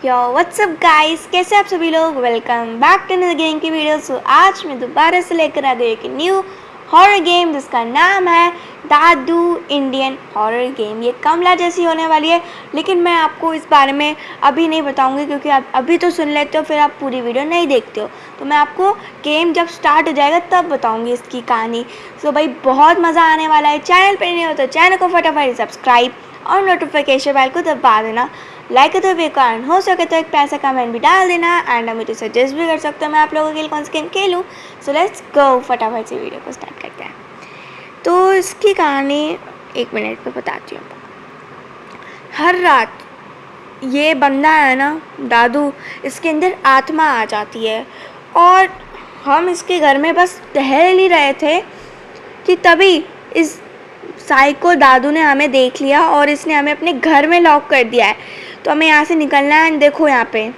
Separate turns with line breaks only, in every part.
यो WhatsApp guys, कैसे आप सभी लोग। Welcome back to another game की वीडियो। सो आज मैं दोबारा से लेकर आ गई एक न्यू हॉरर गेम जिसका नाम है दादू इंडियन हॉरर गेम। ये कमला जैसी होने वाली है, लेकिन मैं आपको इस बारे में अभी नहीं बताऊंगी क्योंकि आप अभी तो सुन लेते हो फिर आप पूरी वीडियो नहीं देखते हो। तो मैं आपको गेम जब स्टार्ट हो जाएगा तब बताऊंगी इसकी कहानी। सो भाई बहुत मज़ा आने वाला है। चैनल पर नहीं हो तो चैनल को फटाफट सब्सक्राइब और नोटिफिकेशन बेल को दबा देना। लाइक तो बेकार हो सके तो एक पैसा कमेंट भी डाल देना एंड मुझे सजेस्ट भी कर सकते हो मैं आप लोगों के लिए कौन सी गेम खेलूँ। सो लेट्स गो, फटाफट से वीडियो को स्टार्ट करते हैं। तो इसकी कहानी 1 मिनट में बताती हूँ। हर रात ये बंदा है ना दादू, इसके अंदर आत्मा आ जाती है और हम इसके घर में बस टहल ही रहे थे कि तभी इस साइको दादू ने हमें देख लिया और इसने हमें अपने घर में लॉक कर दिया है। तो हमें यहाँ से निकलना है। देखो यहाँ पे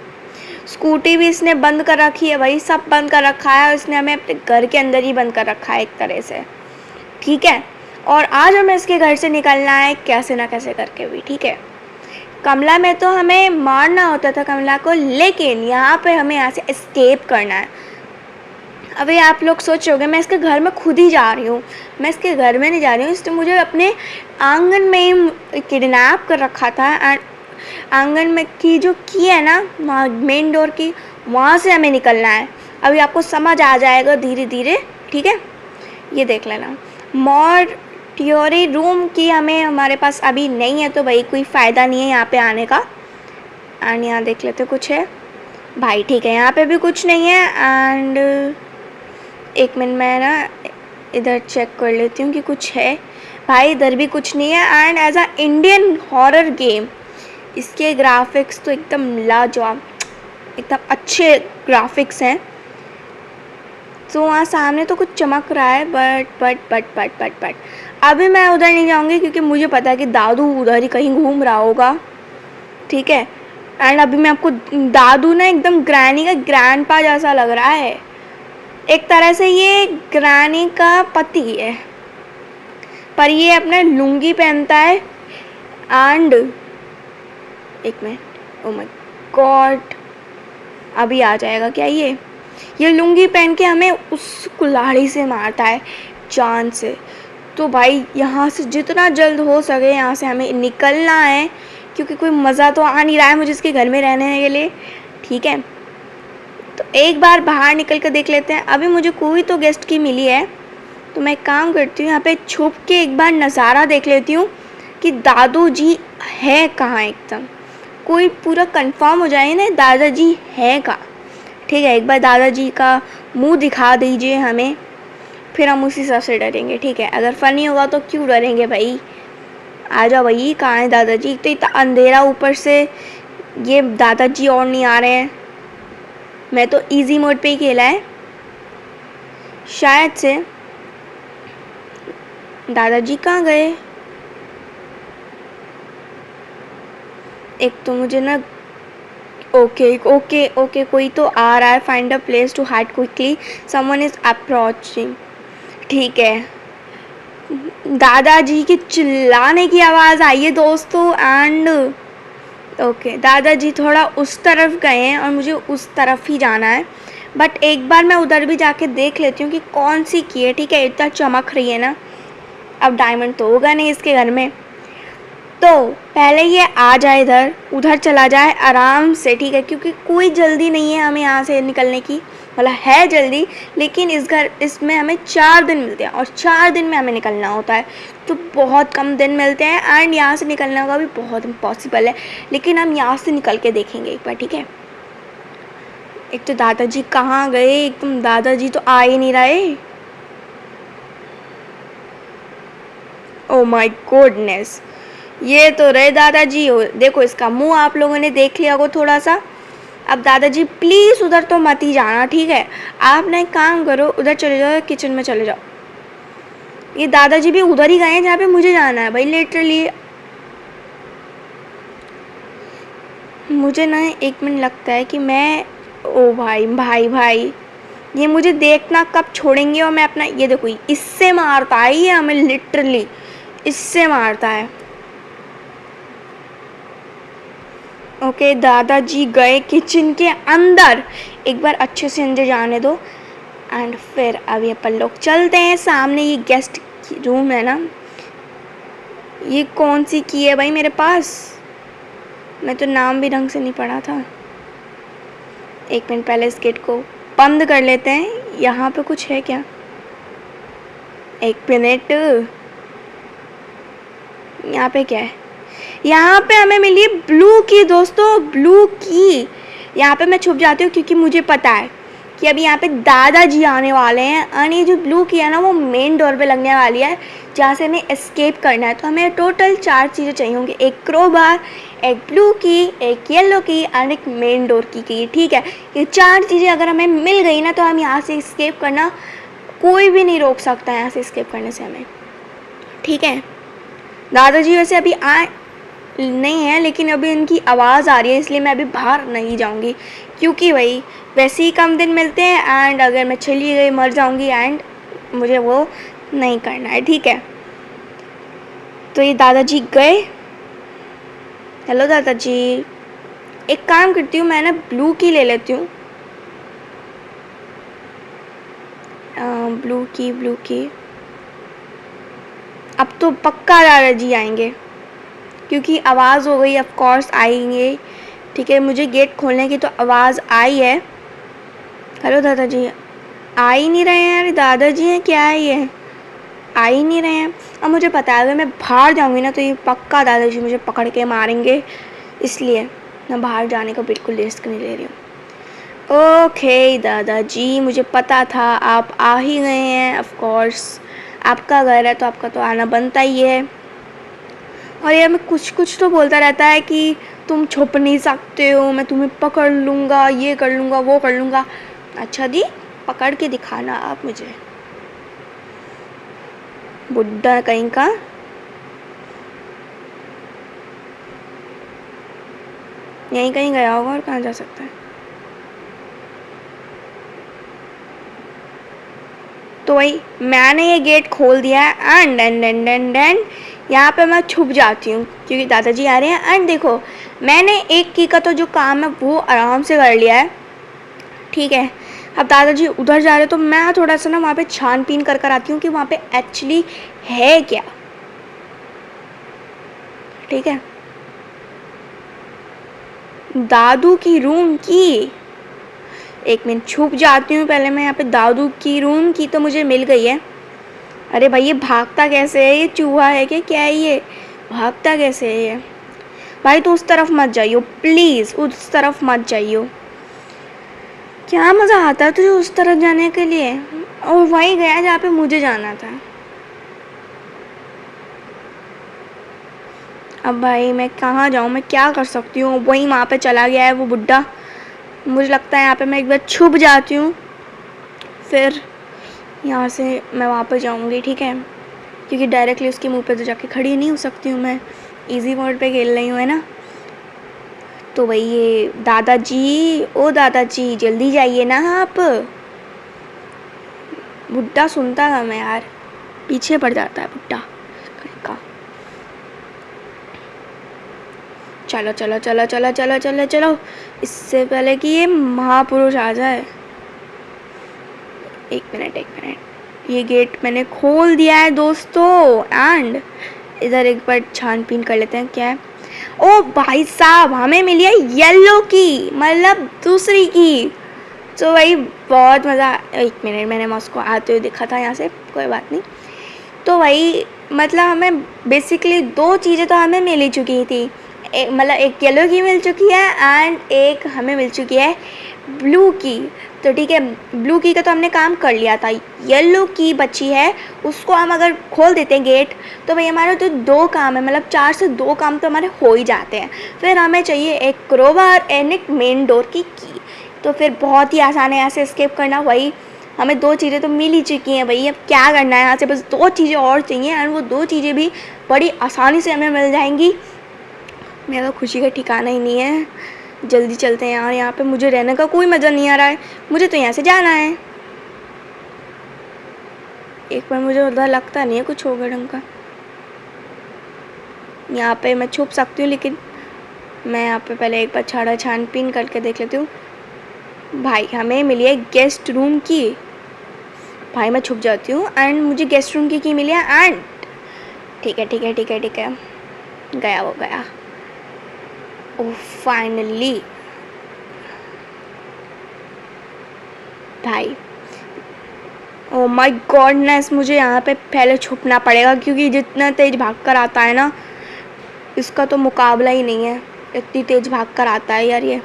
स्कूटी भी इसने बंद कर रखी है, वही सब बंद कर रखा है और इसने हमें अपने घर के अंदर ही बंद कर रखा है एक तरह से, ठीक है। और आज हमें इसके घर से निकलना है कैसे ना कैसे करके भी, ठीक है। कमला में तो हमें मारना होता था कमला को, लेकिन यहाँ पे हमें यहाँ से एस्केप करना है। अभी आप लोग सोच रहे होंगे मैं इसके घर में खुद ही जा रही हूँ। मैं इसके घर में नहीं जा रही हूँ, इसने मुझे अपने आंगन में ही किडनैप कर रखा था एंड आंगन में की जो की है ना वहाँ मेन डोर की, वहाँ से हमें निकलना है। अभी आपको समझ आ जाएगा धीरे धीरे, ठीक है। ये देख लेना। मॉर्टियरी रूम की हमें हमारे पास अभी नहीं है तो भाई कोई फ़ायदा नहीं है यहाँ पे आने का। एंड यहाँ देख लेते कुछ है भाई, ठीक है। यहाँ पे भी कुछ नहीं है एंड 1 मिनट मैं ना इधर चेक कर लेती हूँ कि कुछ है। भाई इधर भी कुछ नहीं है। And as a Indian horror game इसके ग्राफिक्स तो एकदम लाजवाब, एकदम अच्छे ग्राफिक्स हैं। तो वहाँ सामने तो कुछ चमक रहा है बट अभी मैं उधर नहीं जाऊँगी क्योंकि मुझे पता है कि दादू उधर ही कहीं घूम रहा होगा, ठीक है। एंड अभी मैं आपको दादू ना एकदम ग्रैनी का ग्रैंडपा जैसा लग रहा है, एक तरह से ये ग्रैनी का पति है, पर ये अपना लुंगी पहनता है and 1 minute, oh my God अभी आ जाएगा क्या ये लुंगी पहन के हमें उस कुल्हाड़ी से मारता है जान से। तो भाई यहाँ से जितना जल्द हो सके यहाँ से हमें निकलना है क्योंकि कोई मज़ा तो आ नहीं रहा है मुझे इसके घर में रहने के लिए, ठीक है। तो एक बार बाहर निकल कर देख लेते हैं। अभी मुझे कोई तो गेस्ट की मिली है तो मैं एक काम करती हूँ यहाँ पे छुप के एक बार नज़ारा देख लेती हूँ कि दादू जी है कहाँ। एकदम कोई पूरा कंफर्म हो जाए ना दादाजी है कहाँ, ठीक है। एक बार दादाजी का मुंह दिखा दीजिए हमें, फिर हम उसी हिसाब से डरेंगे, ठीक है। अगर फ़नी होगा तो क्यों डरेंगे भाई। आ जाओ भाई, कहाँ है दादाजी। तो इतना अंधेरा, ऊपर से ये दादाजी और नहीं आ रहे हैं। मैं तो इजी मोड पे ही खेला है, शायद से। दादाजी कहाँ गए। एक तो मुझे ना ओके कोई तो आ रहा है। Find a place to hide quickly, someone is approaching, ठीक है। दादाजी के चिल्लाने की आवाज़ आई है दोस्तों एंड ओके दादाजी थोड़ा उस तरफ गए हैं और मुझे उस तरफ ही जाना है। बट एक बार मैं उधर भी जाके देख लेती हूँ कि कौन सी की है, ठीक है। इतना चमक रही है ना, अब डायमंड तो होगा नहीं इसके घर में। तो पहले ये आ जाए इधर, उधर चला जाए आराम से, ठीक है। क्योंकि कोई जल्दी नहीं है हमें यहाँ से निकलने की, मतलब है जल्दी लेकिन इसमें हमें 4 दिन मिलते हैं और 4 दिन में हमें निकलना होता है। तो बहुत कम दिन मिलते हैं एंड यहाँ से निकलने का भी बहुत इम्पॉसिबल है, लेकिन हम यहाँ से निकल के देखेंगे एक बार, ठीक है। एक तो दादाजी कहाँ गए, एकदम दादाजी तो आ ही नहीं रहे। ओ माय गॉडनेस, ये तो रहे दादाजी हो। देखो इसका मुंह आप लोगों ने देख लिया होगा थोड़ा सा। अब दादाजी प्लीज़ उधर तो मत ही जाना, ठीक है। आप ना एक काम करो, उधर चले जाओ, किचन में चले जाओ। ये दादाजी भी उधर ही गए हैं जहाँ पे मुझे जाना है भाई, लिटरली। मुझे ना 1 मिनट लगता है कि मैं, ओ भाई ये मुझे देखना कब छोड़ेंगे। और मैं अपना, ये देखो इससे मारता है ये हमें, लिटरली इससे मारता है। ओके, दादाजी गए किचन के अंदर, एक बार अच्छे से अंदर जाने दो। एंड फिर अभी अपन लोग चलते हैं सामने। ये गेस्ट रूम है ना, ये कौन सी की है भाई मेरे पास, मैं तो नाम भी ढंग से नहीं पढ़ा था। एक मिनट, पहले इस गेट को बंद कर लेते हैं। यहाँ पे कुछ है क्या? एक मिनट, यहाँ पे क्या है? यहाँ पे हमें मिली ब्लू की दोस्तों, ब्लू की। यहाँ पे मैं छुप जाती हूँ क्योंकि मुझे पता है कि अभी यहाँ पे दादाजी आने वाले हैं। और ये जो ब्लू की है ना, वो मेन डोर पे लगने वाली है जहाँ से हमें एस्केप करना है। तो हमें टोटल 4 चीज़ें चाहिए होंगी, एक क्रोबार, एक ब्लू की, एक येलो की और एक मेन डोर की। ठीक है, ये 4 चीज़ें अगर हमें मिल गई ना, तो हम यहाँ से एस्केप करना, कोई भी नहीं रोक सकता है यहाँ से एस्केप करने से हमें। ठीक है, दादाजी वैसे अभी आए नहीं है, लेकिन अभी इनकी आवाज़ आ रही है, इसलिए मैं अभी बाहर नहीं जाऊंगी क्योंकि भाई वैसे ही कम दिन मिलते हैं। एंड अगर मैं चली गई मर जाऊंगी, एंड मुझे वो नहीं करना है। ठीक है, तो ये दादाजी गए। हेलो दादाजी, एक काम करती हूँ, मैं ना ब्लू की ले लेती हूँ। ब्लू की अब तो पक्का दादाजी आएंगे क्योंकि आवाज़ हो गई, ऑफ कोर्स आएंगे। ठीक है, मुझे गेट खोलने की तो आवाज़ आई है। हेलो दादाजी, आ ही नहीं रहे हैं यार, दादाजी हैं क्या है ये, आ ही नहीं रहे हैं। अब मुझे पता है अगर मैं बाहर जाऊंगी ना तो ये पक्का दादाजी मुझे पकड़ के मारेंगे, इसलिए मैं बाहर जाने का बिल्कुल रिस्क नहीं ले रही हूँ। ओके दादाजी, मुझे पता था आप आ ही गए हैं, ऑफ कोर्स आपका घर है तो आपका तो आना बनता ही है। और यार मैं कुछ तो बोलता रहता है कि तुम छुप नहीं सकते हो, मैं तुम्हें पकड़ लूँगा, ये कर लूँगा, वो कर लूँगा। अच्छा दी, पकड़ के दिखाना आप मुझे, बुड्ढा कहीं का। यहीं कहीं गया होगा, और कहाँ जा सकता है। तो वही मैंने ये गेट खोल दिया है। एंड यहाँ पे मैं छुप जाती हूँ क्योंकि दादाजी आ रहे हैं। एंड देखो, मैंने एक की का तो जो काम है वो आराम से कर लिया है। ठीक है, अब दादाजी उधर जा रहे हैं तो मैं थोड़ा सा ना वहाँ पे छानबीन कर आती हूँ कि वहाँ पे एक्चुअली है क्या। ठीक है, दादू की रूम की, एक मिनट छुप जाती हूँ पहले मैं। यहाँ पे दादू की रूम की तो मुझे मिल गई है। अरे भाई ये भागता कैसे है, ये चूहा है क्या है ये, भागता कैसे है ये? भाई तो उस तरफ मत जाइयो प्लीज़, उस तरफ मत जाइयो। क्या मज़ा आता है तुझे उस तरफ जाने के लिए? और वही गया जहाँ पे मुझे जाना था। अब भाई मैं कहाँ जाऊँ, मैं क्या कर सकती हूँ? वही वहाँ पे चला गया है वो बुड्ढा। मुझे लगता है यहाँ पे मैं एक बार छुप जाती हूँ, फिर यहाँ से मैं वहाँ पर जाऊँगी। ठीक है, क्योंकि डायरेक्टली उसके मुंह पे तो जाके खड़ी नहीं हो सकती हूँ मैं, इजी मोड पे खेल रही हूँ, है ना। तो वही ये दादाजी, ओ दादाजी जल्दी जाइए ना आप। बुड्ढा सुनता था मैं यार, पीछे पड़ जाता है बुड्ढा का। चलो चलो चलो चलो चलो चलो चलो, इससे पहले कि ये महापुरुष आ जाए। एक मिनट, ये गेट मैंने खोल दिया है दोस्तों। एंड इधर एक बार छानबीन कर लेते हैं क्या है। ओ भाई साहब, हमें मिली है येलो की, मतलब दूसरी की। तो भाई बहुत मज़ा। एक मिनट, मैंने उसको आते हुए देखा था यहाँ से, कोई बात नहीं। तो भाई मतलब हमें बेसिकली 2 चीज़ें तो हमें मिल ही चुकी थी, मतलब एक येलो की मिल चुकी है एंड एक हमें मिल चुकी है ब्लू की। तो ठीक है, ब्लू की का तो हमने काम कर लिया था, येलो की बची है, उसको हम अगर खोल देते हैं गेट तो भाई हमारे तो 2 काम है, मतलब 4 से 2 काम तो हमारे हो ही जाते हैं। फिर हमें चाहिए एक क्रोबार एंड एक मेन डोर की। तो फिर बहुत ही आसान है यहाँ से एस्केप करना। वही हमें 2 चीज़ें तो मिल ही चुकी हैं भाई, अब क्या करना है यहाँ से, बस 2 चीज़ें और चाहिए एंड वो 2 चीज़ें भी बड़ी आसानी से हमें मिल जाएंगी। मेरा तो खुशी का ठिकाना ही नहीं है। जल्दी चलते हैं यार, यहाँ पे मुझे रहने का कोई मज़ा नहीं आ रहा है, मुझे तो यहाँ से जाना है। एक बार मुझे उधर लगता नहीं है कुछ होगा ढंग का। यहाँ पे मैं छुप सकती हूँ, लेकिन मैं यहाँ पे पहले एक बार छाड़ा छानबीन करके देख लेती हूँ। भाई हमें मिली है गेस्ट रूम की। भाई मैं छुप जाती हूँ एंड मुझे गेस्ट रूम की मिली है एंड ठीक है ठीक है ठीक है ठीक है, गया वो गया। ओह फाइनली भाई, ओ माय गॉडनेस, मुझे यहाँ पे पहले छुपना पड़ेगा क्योंकि जितना तेज भाग कर आता है ना, इसका तो मुकाबला ही नहीं है। इतनी तेज भाग कर आता है यार ये।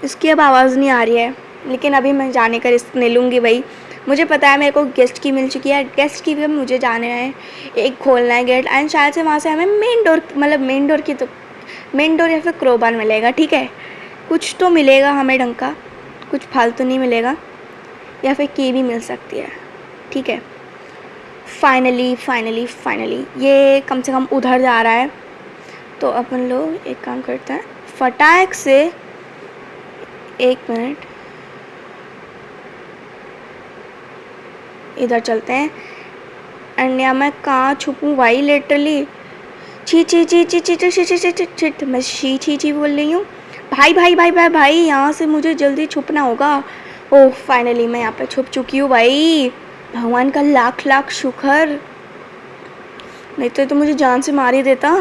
इसकी अब आवाज़ नहीं आ रही है, लेकिन अभी मैं जाने का रिस्क नहीं लूँगी भाई। मुझे पता है मेरे को गेस्ट की मिल चुकी है, गेस्ट की भी मुझे जाने है, एक खोलना है गेट एंड शायद से वहाँ से हमें मेन डोर, मतलब मेन डोर की तो मेन डोर या फिर क्रोबार मिलेगा। ठीक है, कुछ तो मिलेगा हमें ढंग का, कुछ फालतू नहीं मिलेगा, या फिर की भी मिल सकती है। ठीक है, फाइनली फाइनली फाइनली ये कम से कम उधर जा रहा है। तो अपन लोग एक काम करते हैं, फटाक से, एक मिनट इधर चलते हैं। एंड या मैं कहाँ छुपूँ भाई, लिटरली छी छी छी छी छी छी छी छी छी छी छी मैं छी छी छी बोल रही हूँ। भाई भाई भाई भाई भाई यहाँ से मुझे जल्दी छुपना होगा। ओह फाइनली मैं यहाँ पे छुप चुकी हूँ भाई, भगवान का लाख लाख शुक्र, नहीं तो मुझे जान से मार ही देता।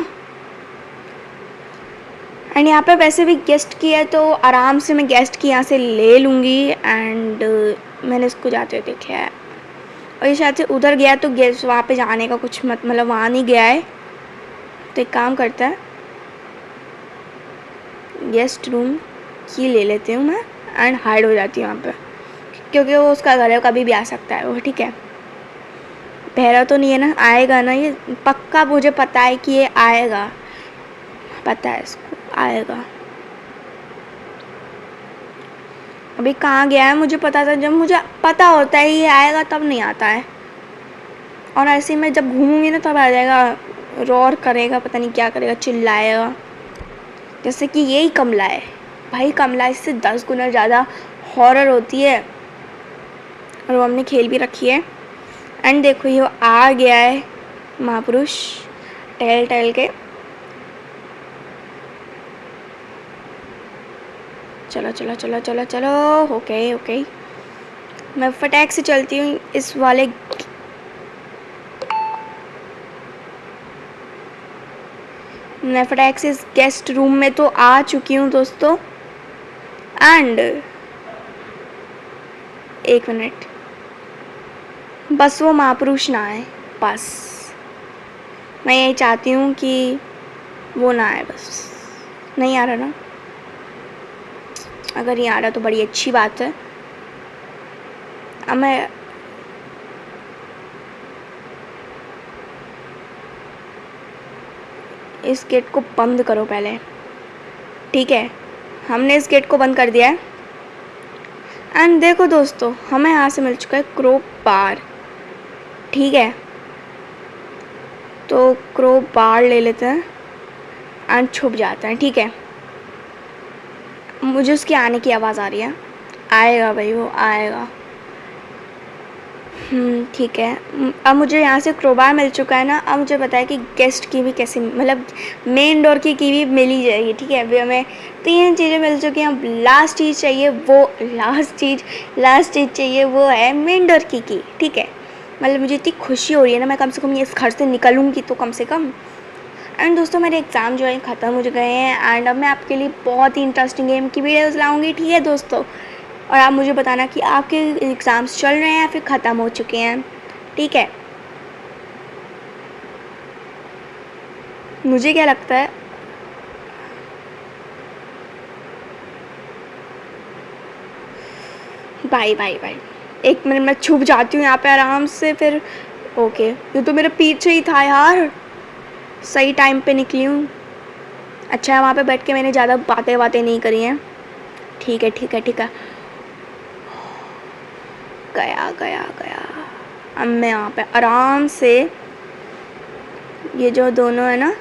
एंड यहाँ पे वैसे भी गेस्ट की है तो आराम से मैं गेस्ट की यहाँ से ले लूँगी। एंड मैंने इसको जाते हुए देखा है और ये शायद से उधर गया, तो गेस्ट वहाँ पे जाने का कुछ मतलब वहाँ नहीं गया है। तो एक काम करता है, गेस्ट रूम की ले लेती हूँ मैं एंड हाइड हो जाती हूँ वहाँ पे, क्योंकि वो उसका घर है, कभी भी आ सकता है वो। ठीक है, बहरा तो नहीं है ना, आएगा ना ये पक्का, मुझे पता है कि ये आएगा, पता है इसको आएगा। अभी कहाँ गया है मुझे पता था, जब मुझे पता होता है ये आएगा तब नहीं आता है, और ऐसे मैं जब घूमूंगी ना तब आ जाएगा, रोर करेगा, पता नहीं क्या करेगा, चिल्लाएगा, जैसे कि यही कमला है भाई। कमला इससे 10 गुना ज़्यादा हॉरर होती है और वो हमने खेल भी रखी है। एंड देखो ये आ गया है महापुरुष टहल टहल के। चलो चलो चलो चलो चलो, ओके ओके, मैं फटाक से चलती हूँ इस वाले, मैं फटाक से इस गेस्ट रूम में तो आ चुकी हूँ दोस्तों। एंड एक मिनट, बस वो महापुरुष ना आए, बस मैं यही चाहती हूँ कि वो ना आए, बस। नहीं आ रहा ना, अगर नहीं आ रहा तो बड़ी अच्छी बात है। अब मैं इस गेट को बंद करो पहले। ठीक है, हमने इस गेट को बंद कर दिया है। एंड देखो दोस्तों, हमें यहाँ से मिल चुका है क्रोबार। ठीक है, तो क्रोबार ले लेते हैं एंड छुप जाते हैं। ठीक है, मुझे उसके आने की आवाज़ आ रही है, आएगा भाई वो आएगा। ठीक है, अब मुझे यहाँ से क्रोबार मिल चुका है ना, अब मुझे पता है कि गेस्ट की भी कैसे, मतलब मेन डोर की भी मिल ही जाएगी। ठीक है, अभी हमें 3 चीज़ें मिल चुकी हैं। अब लास्ट चीज़ चाहिए, वो लास्ट चीज़ चाहिए वो है मेन डोर की। ठीक है, मतलब मुझे इतनी खुशी हो रही है ना, मैं कम से कम ये इस घर से निकलूँगी तो कम से कम। एंड दोस्तों मेरे एग्ज़ाम जो है ख़त्म हो गए हैं एंड अब मैं आपके लिए बहुत ही इंटरेस्टिंग गेम की वीडियोज़ लाऊँगी। ठीक है दोस्तों, और आप मुझे बताना कि आपके एग्ज़ाम्स चल रहे हैं या फिर ख़त्म हो चुके हैं। ठीक है, मुझे क्या लगता है, भाई भाई भाई एक मिनट मैं छुप जाती हूँ यहाँ पे आराम से, फिर ओके। ये तो मेरे पीछे ही था यार, सही टाइम पे निकली हूँ। अच्छा है वहाँ पे बैठ के मैंने ज़्यादा बातें नहीं करी हैं। ठीक है ठीक है ठीक है, गया गया गया। अब मैं यहाँ पे आराम से, ये जो दोनों है ना,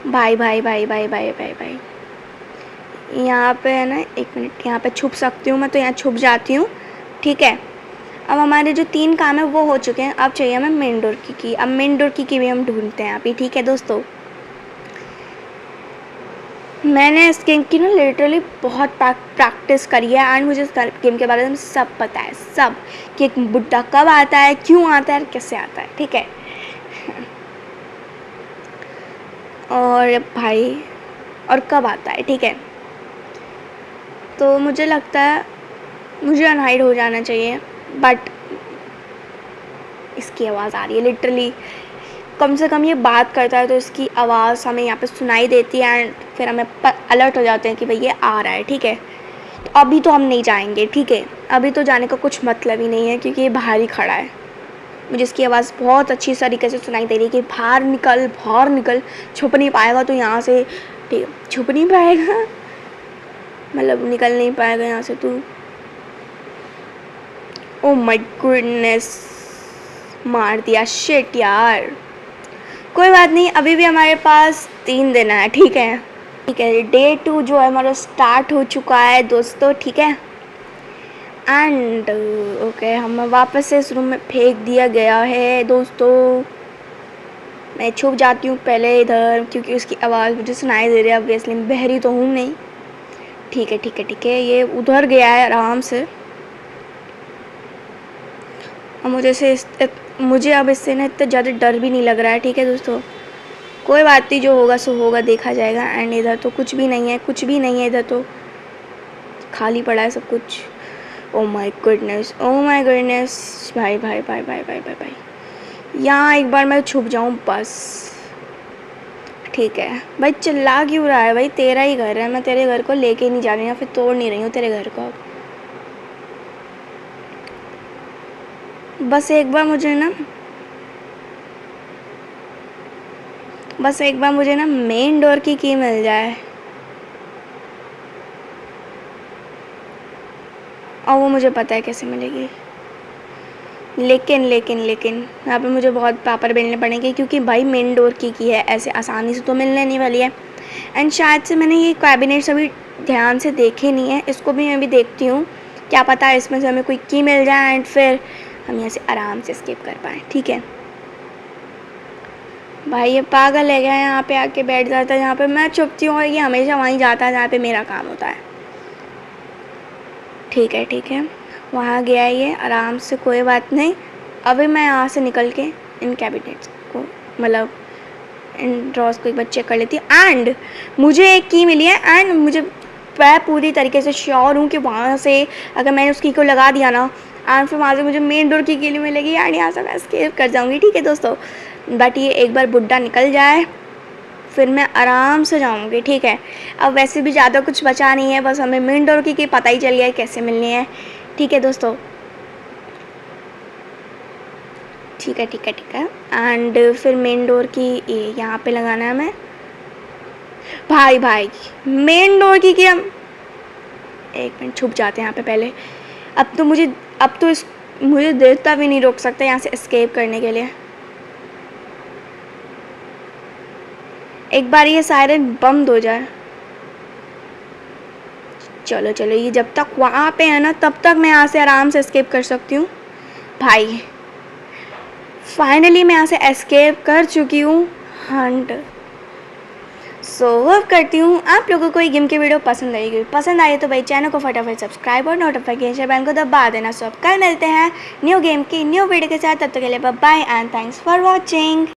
भाई भाई भाई भाई भाई भाई भाई यहाँ पे है ना, एक मिनट, यहाँ पे छुप सकती हूँ मैं, तो यहाँ छुप जाती हूँ। ठीक है, अब हमारे जो 3 काम है वो हो चुके हैं। अब चाहिए हमें मेन डोर की की। अब मेन डोर की भी हम ढूंढते हैं अभी, ठीक है दोस्तों। मैंने इस गेम की ना लिटरली बहुत प्रैक्टिस करी है एंड मुझे इस गेम के बारे में सब पता है, सब, कि एक बुड्ढा कब आता है, क्यों आता है, कैसे आता है, ठीक है। और भाई, और कब आता है, ठीक है। तो मुझे लगता है मुझे अनहाइड हो जाना चाहिए, बट इसकी आवाज़ आ रही है लिटरली। कम से कम ये बात करता है तो इसकी आवाज़ हमें यहाँ पे सुनाई देती है एंड फिर हमें अलर्ट हो जाते हैं कि भाई ये आ रहा है, ठीक है। तो अभी तो हम नहीं जाएंगे, ठीक है। अभी तो जाने का कुछ मतलब ही नहीं है क्योंकि ये बाहर ही खड़ा है। मुझे इसकी आवाज़ बहुत अच्छी तरीके से सुनाई दे रही है कि बाहर निकल, बाहर निकल, छुप नहीं पाएगा तो यहाँ से, ठीक है, छुप नहीं पाएगा मतलब निकल नहीं पाएगा यहाँ से तू। ओह माय गुडनेस, मार दिया, शिट यार। कोई बात नहीं, अभी भी हमारे पास 3 दिन है, ठीक है, ठीक है। डे 2 जो है हमारा स्टार्ट हो चुका है दोस्तों, ठीक है। एंड ओके, हमें वापस से इस रूम में फेंक दिया गया है दोस्तों। मैं छुप जाती हूँ पहले इधर क्योंकि उसकी आवाज़ मुझे सुनाई दे रही है। ऑब्वियसली मैं बहरी तो हूँ नहीं, ठीक है, ठीक है, ठीक है। ये उधर गया है आराम से। और मुझे अब इससे ना इतना ज़्यादा डर भी नहीं लग रहा है, ठीक है दोस्तों। कोई बात नहीं, जो होगा सो होगा, देखा जाएगा। एंड इधर तो कुछ भी नहीं है, कुछ भी नहीं है, इधर तो खाली पड़ा है सब कुछ। Oh my goodness, oh my goodness, भाई भाई भाई भाई भाई भाई भाई, यहाँ एक बार मैं छुप जाऊँ बस, ठीक है। भाई चिल्ला क्यों रहा है भाई, तेरा ही घर है, मैं तेरे घर को लेके नहीं जा रही या फिर तोड़ नहीं रही हूँ तेरे घर को। बस एक बार मुझे ना मेन डोर की की मिल जाए और वो मुझे पता है कैसे मिलेगी। लेकिन यहाँ पे मुझे बहुत पापड़ बेलने पड़ेंगे क्योंकि भाई मेन डोर की है, ऐसे आसानी से तो मिलने नहीं वाली है। एंड शायद से मैंने ये कैबिनेट्स अभी ध्यान से देखे नहीं है, इसको भी मैं भी देखती हूँ, क्या पता है इसमें से हमें कोई की मिल जाए एंड फिर हम यहाँ से आराम से एस्केप कर पाएँ, ठीक है। भाई ये पागल है क्या, यहाँ पे आके बैठ जाता है जहाँ पे मैं छुपती हूँ और ये हमेशा वहीं जाता है जहाँ पे मेरा काम होता है, ठीक है, ठीक है। वहाँ गया है ये आराम से, कोई बात नहीं। अभी मैं यहाँ से निकल के इन कैबिनेट्स को, मतलब इन ड्रॉर्स को एक बार चेक कर लेती हूँ। एंड मुझे एक की मिली है एंड मुझे मैं पूरी तरीके से श्योर हूँ कि वहाँ से अगर मैंने उस की को लगा दिया ना एंड फिर वहाँ से मुझे मेन डोर की कीली मिलेगी एंड यहाँ से मैं एस्केप कर जाऊँगी, ठीक है दोस्तों। बट ये एक बार बुड्ढा निकल जाए फिर मैं आराम से जाऊँगी, ठीक है। अब वैसे भी ज़्यादा कुछ बचा नहीं है, बस हमें मेन डोर की पता ही चल गया है कैसे मिलनी है, ठीक है दोस्तों, ठीक है, ठीक है, ठीक है। एंड फिर मेन डोर की यहाँ पे लगाना है हमें। भाई मेन डोर की हम एक मिनट छुप जाते हैं यहाँ पे पहले। मुझे देवता भी नहीं रोक सकता यहाँ से एस्केप करने के लिए। एक बार ये सायरन बंद हो जाए, चलो चलो, ये जब तक वहाँ पे है ना तब तक मैं यहाँ से आराम से एस्केप कर सकती हूँ। भाई फाइनली मैं यहाँ से एस्केप कर चुकी हूँ। हंट सो होप करती हूँ आप लोगों को ये गेम की वीडियो पसंद आएगी। पसंद आई तो भाई चैनल को फटाफट सब्सक्राइब और नोटिफिकेशन बेल को दबा देना। सो अब कल मिलते हैं न्यू गेम की न्यू वीडियो के साथ, तब तक के लिए bye bye and thanks for watching.